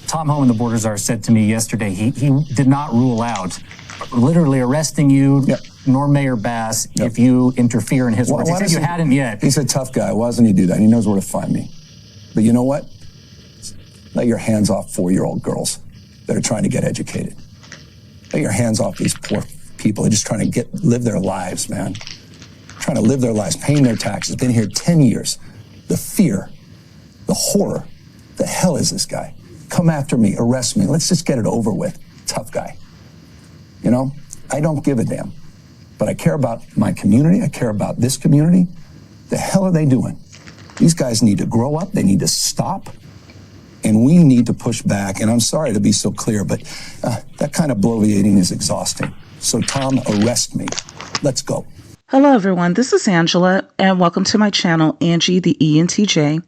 Tom Homan, the border czar, said to me yesterday he did not rule out literally arresting you, nor Mayor Bass, if you interfere in his words. He said you hadn't yet. He's a tough guy. Why doesn't he do that? He knows where to find me. But you know what? Let your hands off 4-year-old girls that are trying to get educated. Let your hands off these poor people. They're just trying to live their lives, man. Trying to live their lives, paying their taxes. Been here 10 years. The fear, the horror. The hell is this guy? Come after me, arrest me. Let's just get it over with. Tough guy. You know, I don't give a damn. But I care about my community. I care about this community. The hell are they doing? These guys need to grow up. They need to stop. And we need to push back. And I'm sorry to be so clear, but that kind of bloviating is exhausting. So, Tom, arrest me. Let's go. Hello, everyone. This is Angela, and welcome to my channel, Angie the ENTJ.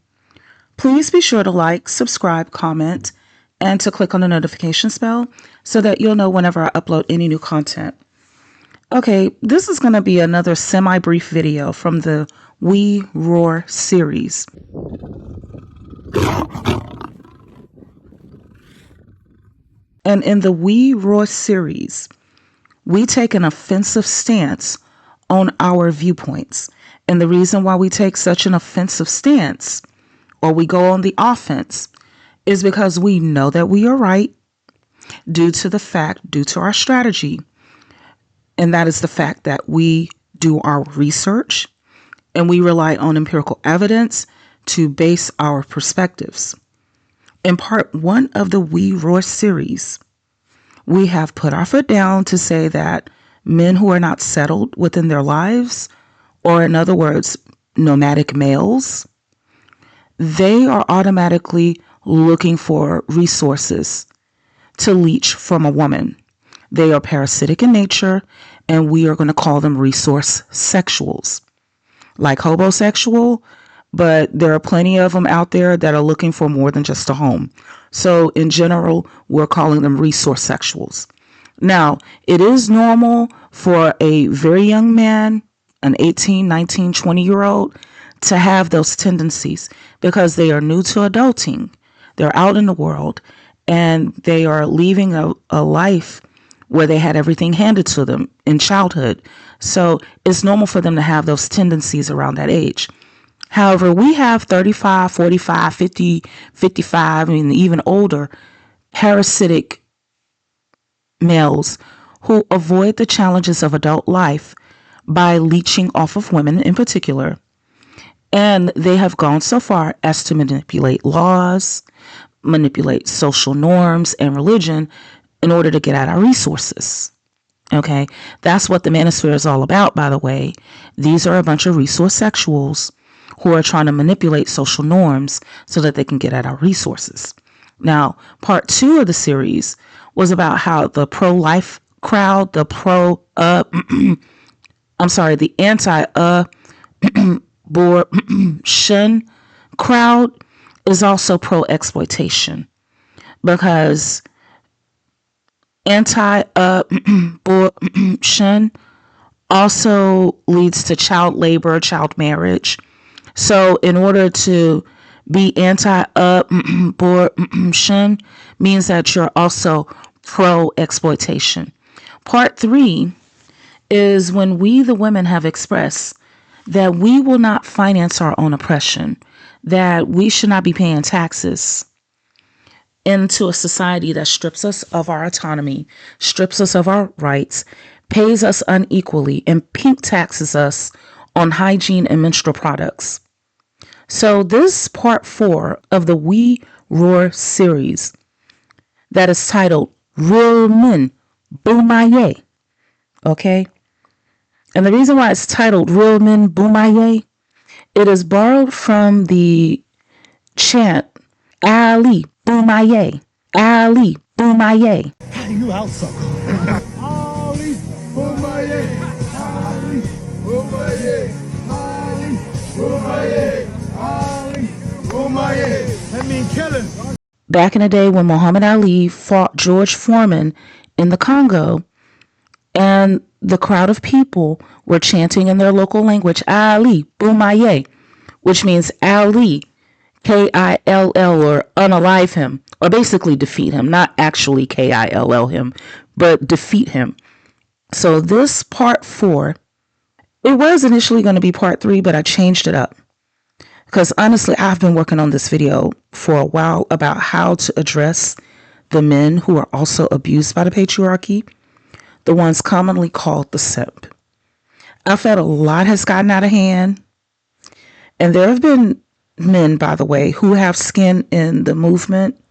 Please be sure to like, subscribe, comment, and to click on the notification bell so that you'll know whenever I upload any new content. Okay, this is going to be another semi-brief video from the We Roar series. And in the We Roar series, we take an offensive stance on our viewpoints. And the reason why we take such an offensive stance, or we go on the offense, is because we know that we are right due to our strategy. And that is the fact that we do our research and we rely on empirical evidence to base our perspectives. In part 1 of the We Roar series, we have put our foot down to say that men who are not settled within their lives, or in other words, nomadic males, they are automatically looking for resources to leech from a woman. They are parasitic in nature, and we are going to call them resource sexuals. Like homosexual, but there are plenty of them out there that are looking for more than just a home. So in general, we're calling them resource sexuals. Now, it is normal for a very young man, an 18, 19, 20-year-old, to have those tendencies because they are new to adulting. They're out in the world and they are leaving a life where they had everything handed to them in childhood. So it's normal for them to have those tendencies around that age. However, we have 35, 45, 50, 55, and even older parasitic males who avoid the challenges of adult life by leeching off of women in particular. And they have gone so far as to manipulate laws, manipulate social norms and religion in order to get at our resources. Okay, that's what the manosphere is all about, by the way. These are a bunch of resource sexuals who are trying to manipulate social norms so that they can get at our resources. Now, part 2 of the series was about how the pro-life crowd, the anti-abortion crowd is also pro-exploitation, because anti-abortion also leads to child labor, child marriage. So in order to be anti-abortion means that you're also pro-exploitation. Part 3 is when we, the women, have expressed that we will not finance our own oppression, that we should not be paying taxes into a society that strips us of our autonomy, strips us of our rights, pays us unequally, and pink taxes us on hygiene and menstrual products. So this part 4 of the We Roar series that is titled Real Men Boomaye. Okay? And the reason why it's titled Real Men Boomaye, it is borrowed from the chant Ali Boomaye, Ali Boomaye. You out, sucker. Ali Boomaye, Ali Boomaye, Ali Boomaye, Ali Boomaye. That means killing. Back in the day when Muhammad Ali fought George Foreman in the Congo, and the crowd of people were chanting in their local language, Ali, Bumaye, which means Ali, Kill, or unalive him, or basically defeat him, not actually Kill him, but defeat him. So this part 4, it was initially going to be part 3, but I changed it up. Because honestly, I've been working on this video for a while about how to address the men who are also abused by the patriarchy, the ones commonly called the simp. I felt a lot has gotten out of hand, and there have been men, by the way, who have skin in the movement,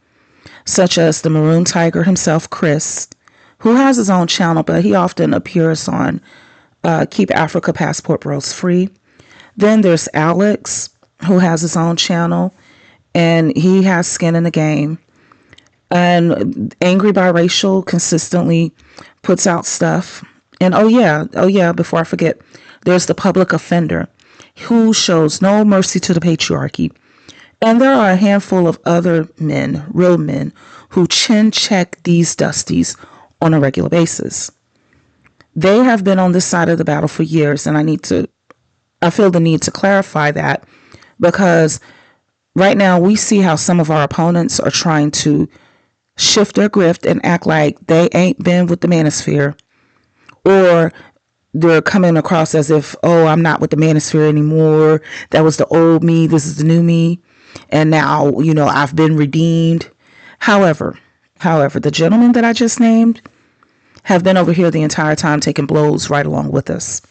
such as the Maroon Tiger himself, Chris, who has his own channel, but he often appears on Keep Africa Passport Bros Free. Then there's Alex, who has his own channel, and he has skin in the game. And Angry Biracial consistently puts out stuff. And oh yeah, before I forget, there's the Public Offender, who shows no mercy to the patriarchy. And there are a handful of other men, real men, who chin check these dusties on a regular basis. They have been on this side of the battle for years, and I feel the need to clarify that, because right now we see how some of our opponents are trying to shift their grift and act like they ain't been with the manosphere, or they're coming across as if, oh, I'm not with the manosphere anymore. That was the old me. This is the new me. And now, I've been redeemed. However, the gentlemen that I just named have been over here the entire time taking blows right along with us.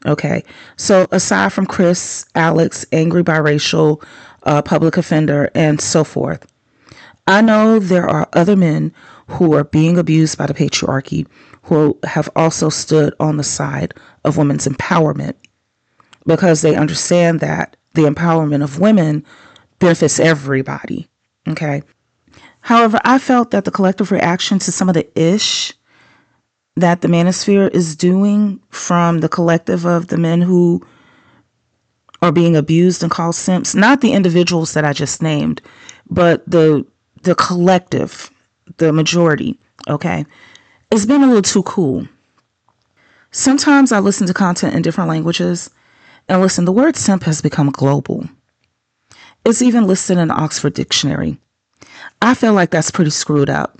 Okay. So aside from Chris, Alex, Angry Biracial, Public Offender, and so forth, I know there are other men who are being abused by the patriarchy who have also stood on the side of women's empowerment, because they understand that the empowerment of women benefits everybody. Okay. However, I felt that the collective reaction to some of the ish that the manosphere is doing from the collective of the men who are being abused and called simps, not the individuals that I just named, but the collective, the majority, okay, it's been a little too cool. Sometimes I listen to content in different languages, and listen, the word simp has become global. It's even listed in the Oxford Dictionary. I feel like that's pretty screwed up.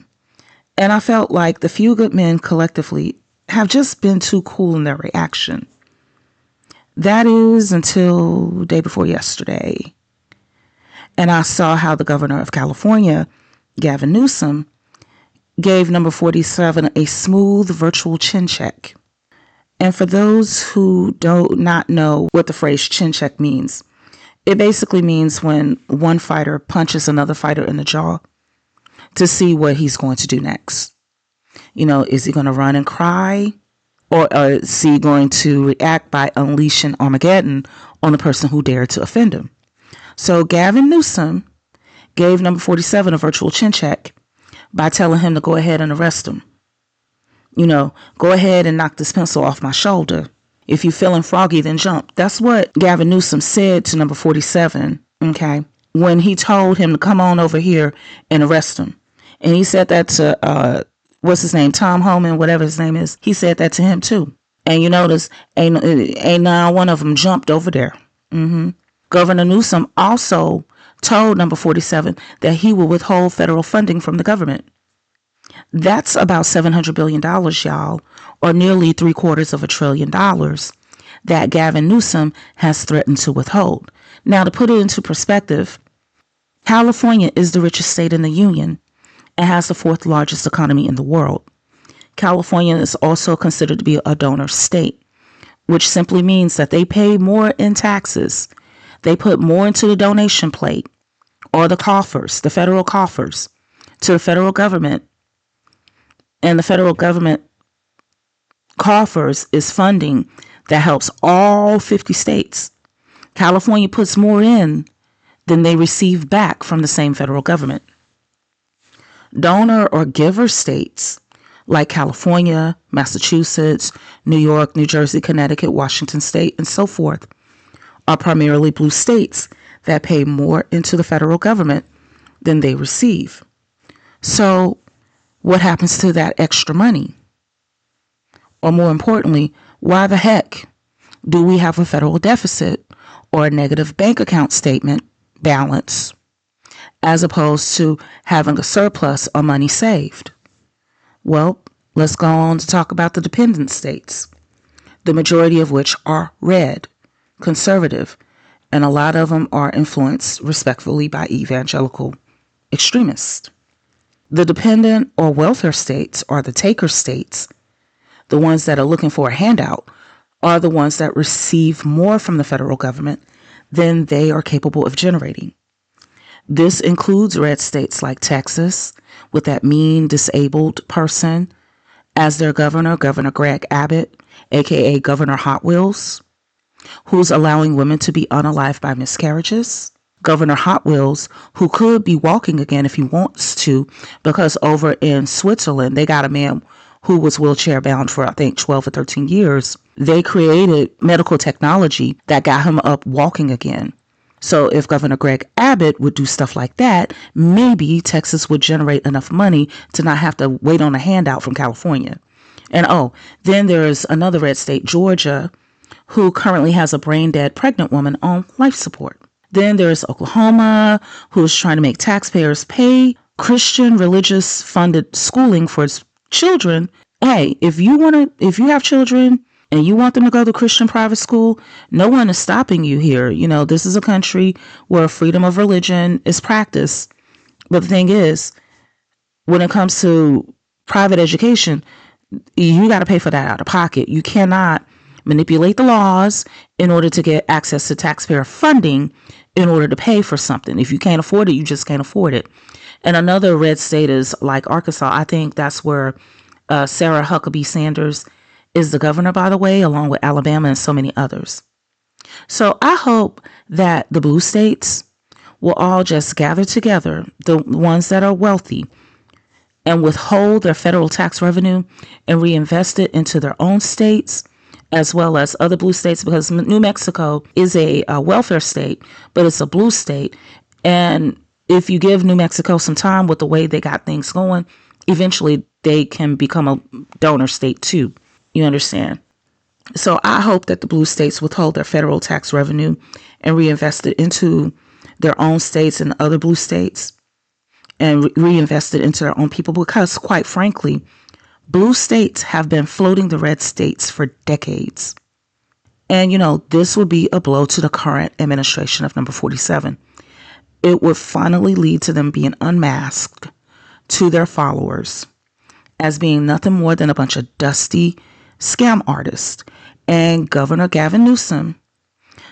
And I felt like the few good men collectively have just been too cool in their reaction. That is until the day before yesterday. And I saw how the governor of California, Gavin Newsom, gave number 47 a smooth virtual chin check. And for those who do not know what the phrase chin check means, it basically means when one fighter punches another fighter in the jaw to see what he's going to do next. Is he going to run and cry? Or is he going to react by unleashing Armageddon on the person who dared to offend him? So Gavin Newsom gave number 47 a virtual chin check by telling him to go ahead and arrest him. Go ahead and knock this pencil off my shoulder. If you're feeling froggy, then jump. That's what Gavin Newsom said to number 47, okay, when he told him to come on over here and arrest him. And he said that to, what's his name, Tom Homan, whatever his name is. He said that to him too. And you notice, ain't not one of them jumped over there. Governor Newsom also told number 47 that he will withhold federal funding from the government. That's about $700 billion, y'all, or nearly $750 billion that Gavin Newsom has threatened to withhold. Now, to put it into perspective, California is the richest state in the union and has the 4th largest economy in the world. California is also considered to be a donor state, which simply means that they pay more in taxes. They put more into the donation plate or the coffers, the federal coffers, to the federal government. And the federal government coffers is funding that helps all 50 states. California puts more in than they receive back from the same federal government. Donor or giver states like California, Massachusetts, New York, New Jersey, Connecticut, Washington State, and so forth are primarily blue states that pay more into the federal government than they receive. So what happens to that extra money? Or more importantly, why the heck do we have a federal deficit or a negative bank account statement balance as opposed to having a surplus or money saved? Well, let's go on to talk about the dependent states, the majority of which are red, conservative, and a lot of them are influenced respectfully by evangelical extremists. The dependent or welfare states, or the taker states, the ones that are looking for a handout, are the ones that receive more from the federal government than they are capable of generating. This includes red states like Texas, with that mean disabled person as their governor, Governor Greg Abbott, aka Governor Hot Wheels, who's allowing women to be unalived by miscarriages. Governor Hot Wheels, who could be walking again if he wants to, because over in Switzerland, they got a man who was wheelchair bound for, I think, 12 or 13 years. They created medical technology that got him up walking again. So if Governor Greg Abbott would do stuff like that, maybe Texas would generate enough money to not have to wait on a handout from California. And then there's another red state, Georgia, who currently has a brain dead pregnant woman on life support. Then there's Oklahoma, who's trying to make taxpayers pay Christian religious funded schooling for its children. Hey, if you have children and you want them to go to Christian private school, no one is stopping you here. You know, this is a country where freedom of religion is practiced. But the thing is, when it comes to private education, you got to pay for that out of pocket. You cannot manipulate the laws in order to get access to taxpayer funding in order to pay for something. If you can't afford it, you just can't afford it. And another red state is like Arkansas. I think that's where Sarah Huckabee Sanders is the governor, by the way, along with Alabama and so many others. So I hope that the blue states will all just gather together, the ones that are wealthy, and withhold their federal tax revenue and reinvest it into their own states, as well as other blue states, because New Mexico is a welfare state, but it's a blue state. And if you give New Mexico some time with the way they got things going, eventually they can become a donor state too. You understand? So I hope that the blue states withhold their federal tax revenue and reinvest it into their own states and other blue states and reinvest it into their own people, because quite frankly, blue states have been floating the red states for decades. And, this would be a blow to the current administration of number 47. It would finally lead to them being unmasked to their followers as being nothing more than a bunch of dusty scam artists. And Governor Gavin Newsom,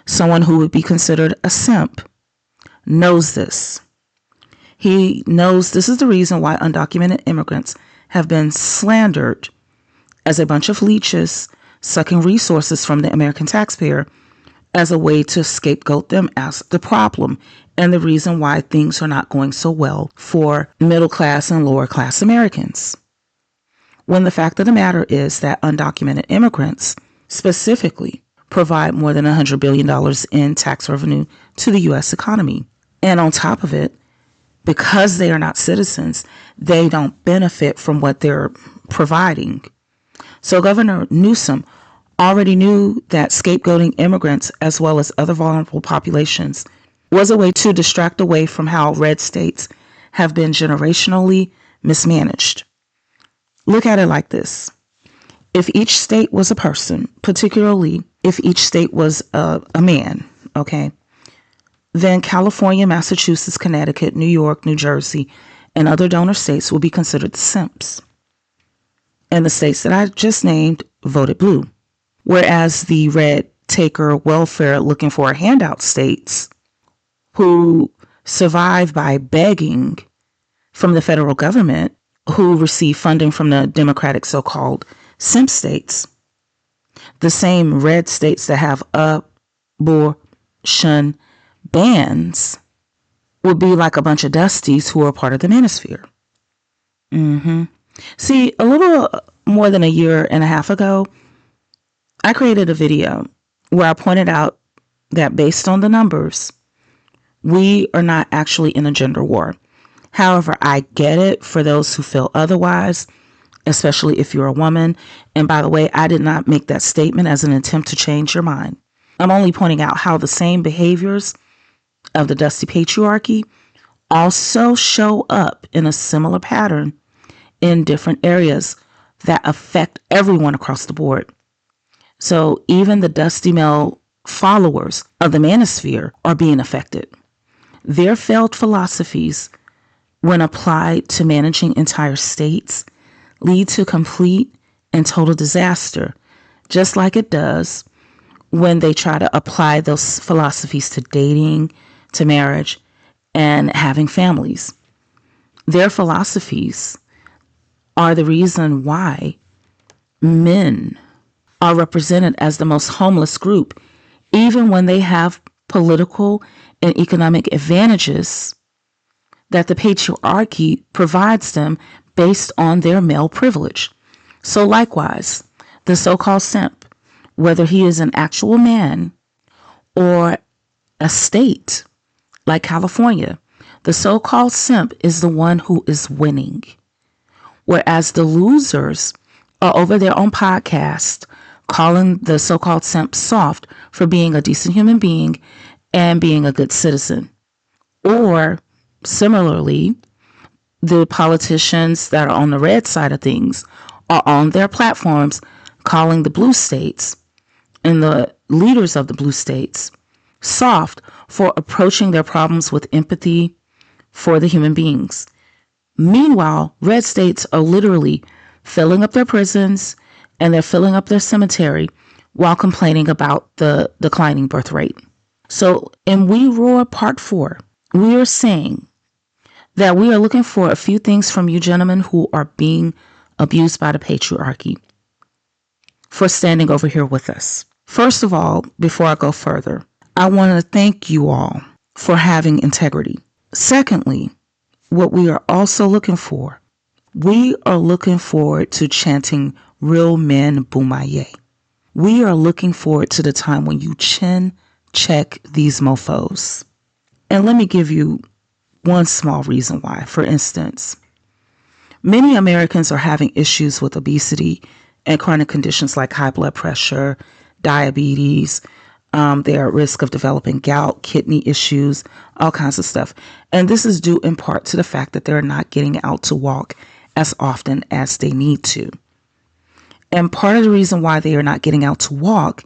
someone who would be considered a simp, knows this. He knows this is the reason why undocumented immigrants have been slandered as a bunch of leeches sucking resources from the American taxpayer as a way to scapegoat them as the problem and the reason why things are not going so well for middle class and lower class Americans. When the fact of the matter is that undocumented immigrants specifically provide more than $100 billion in tax revenue to the U.S. economy. And on top of it, because they are not citizens, they don't benefit from what they're providing. So Governor Newsom already knew that scapegoating immigrants as well as other vulnerable populations was a way to distract away from how red states have been generationally mismanaged. Look at it like this. If each state was a person, particularly if each state was a man, okay, then California, Massachusetts, Connecticut, New York, New Jersey, and other donor states will be considered the simps. And the states that I just named voted blue. Whereas the red taker welfare looking for a handout states who survive by begging from the federal government, who receive funding from the Democratic so-called simp states, the same red states that have abortion bans, would be like a bunch of dusties who are part of the manosphere. See, a little more than a year and a half ago, I created a video where I pointed out that based on the numbers, we are not actually in a gender war. However, I get it for those who feel otherwise, especially if you're a woman. And by the way, I did not make that statement as an attempt to change your mind. I'm only pointing out how the same behaviors of the dusty patriarchy also show up in a similar pattern in different areas that affect everyone across the board. So even the dusty male followers of the manosphere are being affected. Their failed philosophies, when applied to managing entire states, lead to complete and total disaster, just like it does when they try to apply those philosophies to dating, to marriage, and having families. Their philosophies are the reason why men are represented as the most homeless group, even when they have political and economic advantages that the patriarchy provides them based on their male privilege. So likewise, the so-called simp, whether he is an actual man or a state like California, the so-called simp is the one who is winning. Whereas the losers are over there on podcast calling the so-called simp soft for being a decent human being and being a good citizen. Or similarly, the politicians that are on the red side of things are on their platforms calling the blue states and the leaders of the blue states soft for approaching their problems with empathy for the human beings. Meanwhile, red states are literally filling up their prisons and they're filling up their cemetery while complaining about the declining birth rate. So in We Roar Part 4, we are saying that we are looking for a few things from you gentlemen who are being abused by the patriarchy for standing over here with us. First of all, before I go further, I want to thank you all for having integrity. Secondly, what we are also looking for, we are looking forward to chanting Real Men Boomaye. We are looking forward to the time when you chin check these mofos. And let me give you one small reason why. For instance, many Americans are having issues with obesity and chronic conditions like high blood pressure, diabetes. They are at risk of developing gout, kidney issues, all kinds of stuff. And this is due in part to the fact that they're not getting out to walk as often as they need to. And part of the reason why they are not getting out to walk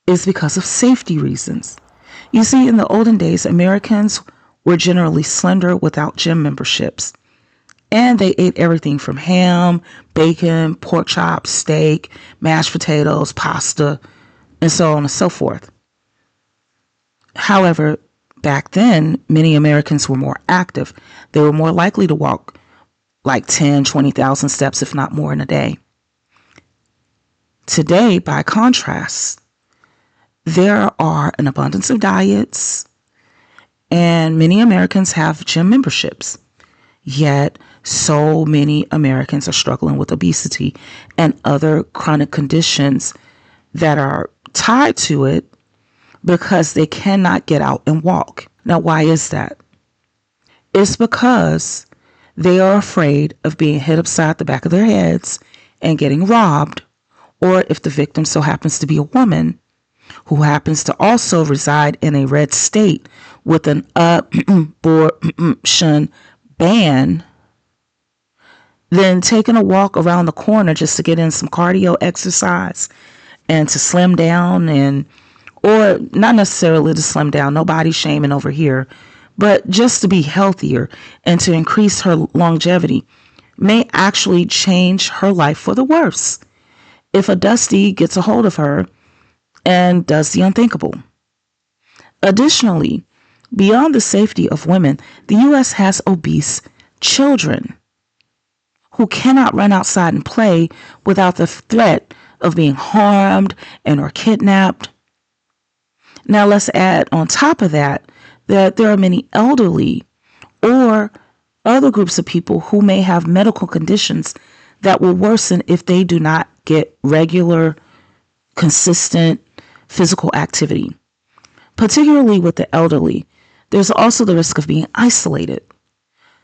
is because of safety reasons. You see, in the olden days, Americans were generally slender without gym memberships. And they ate everything from ham, bacon, pork chops, steak, mashed potatoes, pasta, and so on and so forth. However, back then, many Americans were more active. They were more likely to walk like 10, 20,000 steps, if not more in a day. Today, by contrast, there are an abundance of diets, and many Americans have gym memberships. Yet, so many Americans are struggling with obesity and other chronic conditions that are tied to it because they cannot get out and walk. Now, why is that? It's because they are afraid of being hit upside the back of their heads and getting robbed, or if the victim so happens to be a woman who happens to also reside in a red state with an abortion ban, then taking a walk around the corner just to get in some cardio exercise and to slim down, and or not necessarily to slim down, no body shaming over here, but just to be healthier and to increase her longevity may actually change her life for the worse if a dusty gets a hold of her and does the unthinkable. Additionally, beyond the safety of women, the U.S. has obese children who cannot run outside and play without the threat of being harmed and or kidnapped. Now let's add on top of that there are many elderly or other groups of people who may have medical conditions that will worsen if they do not get regular, consistent physical activity. Particularly with the elderly, there's also the risk of being isolated.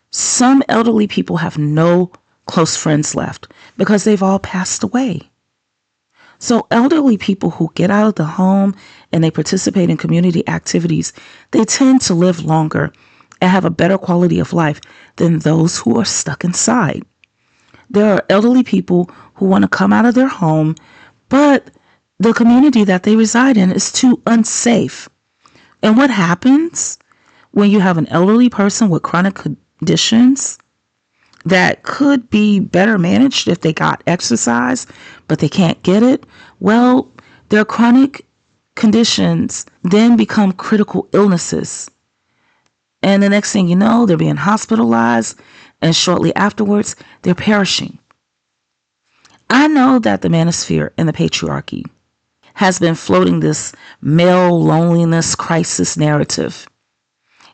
Some elderly people have no close friends left because they've all passed away. So elderly people who get out of the home and they participate in community activities, they tend to live longer and have a better quality of life than those who are stuck inside. There are elderly people who want to come out of their home, but the community that they reside in is too unsafe. And what happens when you have an elderly person with chronic conditions that could be better managed if they got exercise, but they can't get it? Well, their chronic conditions then become critical illnesses. And the next thing you know, they're being hospitalized, and shortly afterwards, they're perishing. I know that the manosphere and the patriarchy has been floating this male loneliness crisis narrative,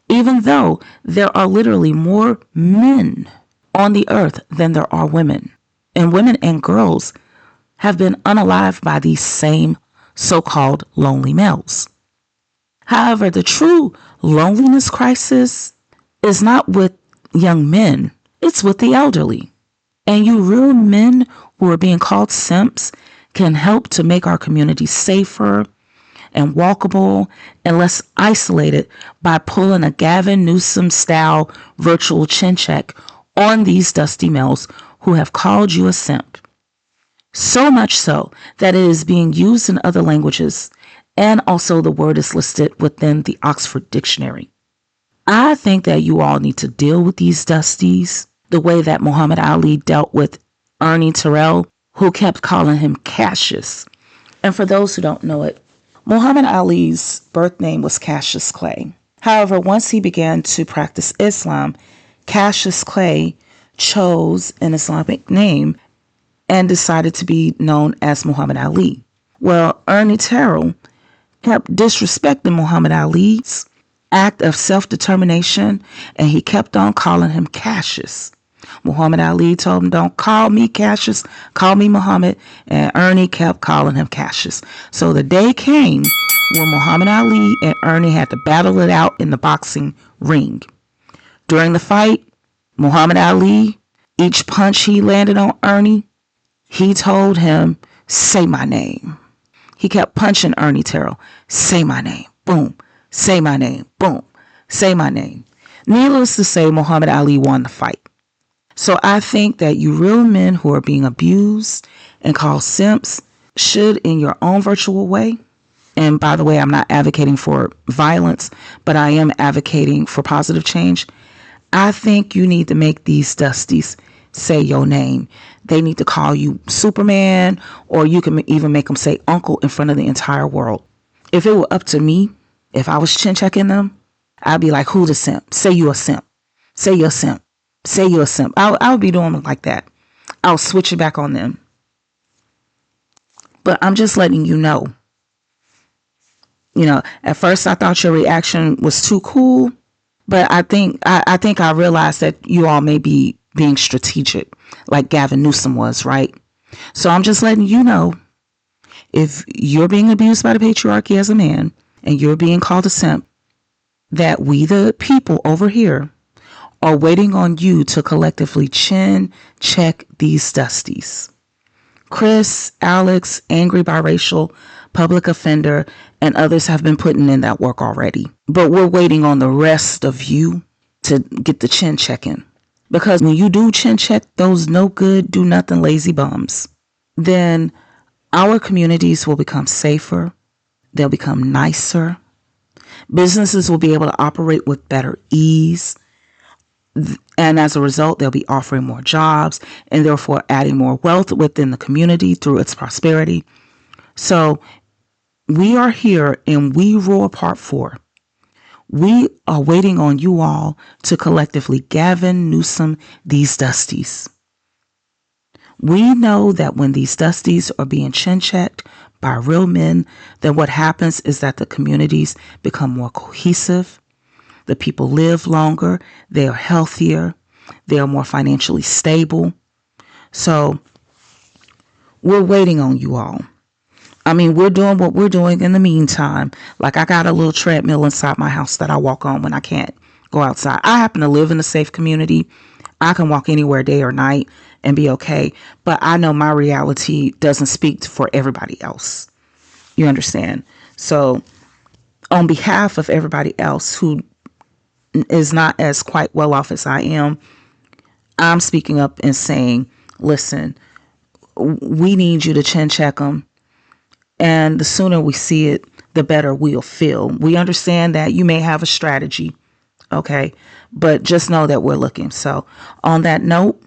even though there are literally more men on the earth than there are women. And women and girls have been unalived by these same so-called lonely males. However, the true loneliness crisis is not with young men, it's with the elderly. And you real men who are being called simps can help to make our community safer and walkable and less isolated by pulling a Gavin Newsom style virtual chin check on these dusty males who have called you a simp. So much so that it is being used in other languages, and also the word is listed within the Oxford Dictionary. I think that you all need to deal with these dusties the way that Muhammad Ali dealt with Ernie Terrell, who kept calling him Cassius. And for those who don't know it, Muhammad Ali's birth name was Cassius Clay. However, once he began to practice Islam, Cassius Clay chose an Islamic name and decided to be known as Muhammad Ali. Well, Ernie Terrell kept disrespecting Muhammad Ali's act of self-determination, and he kept on calling him Cassius. Muhammad Ali told him, "Don't call me Cassius, call me Muhammad," and Ernie kept calling him Cassius. So the day came when Muhammad Ali and Ernie had to battle it out in the boxing ring. During the fight, Muhammad Ali, each punch he landed on Ernie, he told him, "Say my name." He kept punching Ernie Terrell. "Say my name." Boom. "Say my name." Boom. "Say my name." Needless to say, Muhammad Ali won the fight. So I think that you real men who are being abused and called simps should, in your own virtual way, and by the way, I'm not advocating for violence, but I am advocating for positive change. I think you need to make these dusties say your name. They need to call you Superman, or you can even make them say uncle in front of the entire world. If it were up to me, if I was chin checking them, I'd be like, "Who the simp? Say you a simp. Say you're a simp. Say you're a simp." I would be doing it like that. I'll switch it back on them. But I'm just letting you know. You know, at first I thought your reaction was too cool, but I think I realized that you all may be being strategic, like Gavin Newsom was, right? So I'm just letting you know, if you're being abused by the patriarchy as a man and you're being called a simp, that we the people over here are waiting on you to collectively chin check these dusties. Chris, Alex, Angry Biracial, Public Offender, and others have been putting in that work already. But we're waiting on the rest of you to get the chin checking. Because when you do chin check those no good, do nothing lazy bums, then our communities will become safer. They'll become nicer. Businesses will be able to operate with better ease. And as a result, they'll be offering more jobs and therefore adding more wealth within the community through its prosperity. So we are here in We Roar Part 4. We are waiting on you all to collectively Gavin Newsom these dusties. We know that when these dusties are being chin checked by real men, then what happens is that the communities become more cohesive. The people live longer. They are healthier. They are more financially stable. So we're waiting on you all. I mean, we're doing what we're doing in the meantime. Like, I got a little treadmill inside my house that I walk on when I can't go outside. I happen to live in a safe community. I can walk anywhere day or night and be okay. But I know my reality doesn't speak for everybody else. You understand? So on behalf of everybody else who is not as quite well off as I am, I'm speaking up and saying, listen, we need you to chin check them. And the sooner we see it, the better we'll feel. We understand that you may have a strategy, okay? But just know that we're looking. So on that note,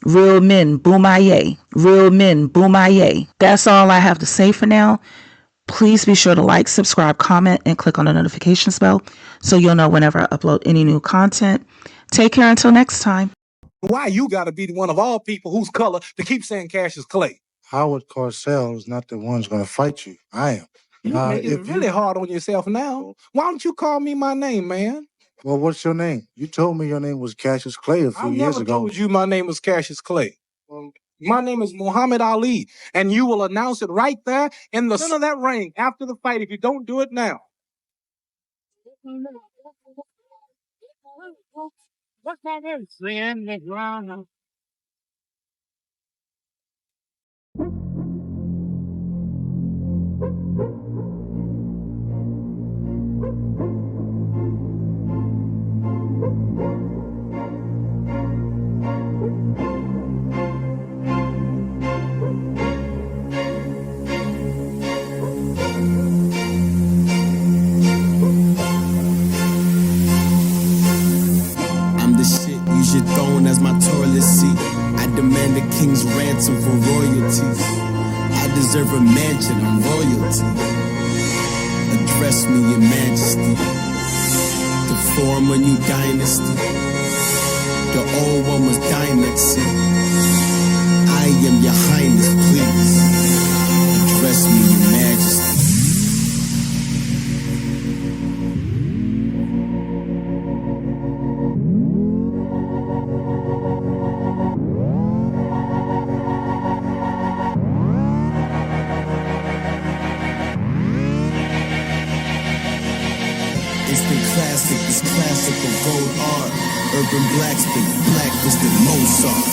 real men, boomaye. Real men, boomaye. That's all I have to say for now. Please be sure to like, subscribe, comment, and click on the notifications bell so you'll know whenever I upload any new content. Take care until next time. Why you gotta be one of all people whose color to keep saying Cassius Clay? Howard Cosell is not the one's gonna fight you. I am. You're making it really hard on yourself now. Why don't you call me my name, man? Well, what's your name? You told me your name was Cassius Clay a few years ago. I never told you my name was Cassius Clay. My name is Muhammad Ali, and you will announce it right there in the center of that ring after the fight if you don't do it now. What's my name? Sand the ground. Use your throne as my toilet seat. I demand a king's ransom for royalties. I deserve a mansion, I'm royalty. Address me, your majesty. To form a new dynasty. The old one was dynasty. I am your highness, please. Address me, your majesty. Classic, this classic of gold art. Urban blacksmith, Black was the Mozart.